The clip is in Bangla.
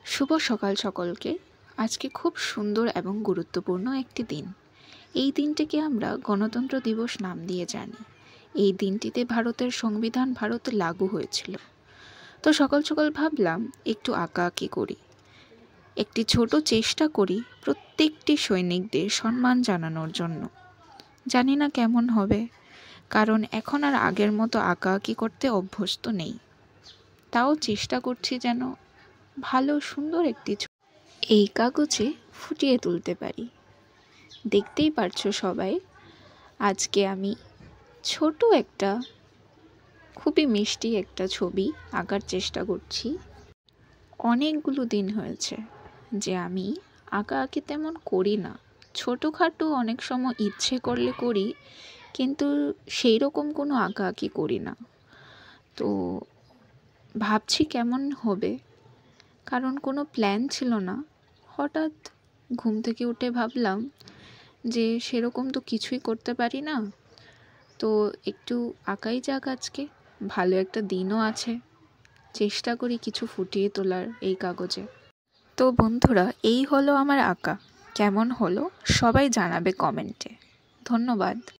শুভ সকাল সকলকে। আজকে খুব সুন্দর এবং গুরুত্বপূর্ণ একটি দিন। এই দিনটিকে আমরা গণতন্ত্র দিবস নাম দিয়ে জানি। এই দিনটিতে ভারতের সংবিধান ভারতে লাগু হয়েছিল। তো সকাল সকাল ভাবলাম একটু আঁকাআঁকি করি, একটি ছোট চেষ্টা করি প্রত্যেকটি সৈনিকদের সম্মান জানানোর জন্য। জানি না কেমন হবে, কারণ এখন আর আগের মতো আঁকাআঁকি করতে অভ্যস্ত নেই। তাও চেষ্টা করছি যেন ভালো সুন্দর একটি এই কাগজে ফুটিয়ে তুলতে পারি। দেখতেই পারছো সবাই, আজকে আমি ছোট একটা খুবই মিষ্টি একটা ছবি আঁকার চেষ্টা করছি। অনেকগুলো দিন হয়েছে যে আমি আঁকাআঁকি তেমন করি না। ছোটোখাটো অনেক সময় ইচ্ছে করলে করি, কিন্তু সেই রকম কোনো আঁকাআঁকি করি না। তো ভাবছি কেমন হবে, কারণ কোনো প্ল্যান ছিল না। হঠাৎ ঘুম থেকে উঠে ভাবলাম যে সেরকম তো কিছুই করতে পারি না, তো একটু আঁকাই যাক। আজকে ভালো একটা দিনও আছে, চেষ্টা করি কিছু ফুটিয়ে তোলার এই কাগজে। তো বন্ধুরা, এই হলো আমার আঁকা। কেমন হলো সবাই জানাবে কমেন্টে। ধন্যবাদ।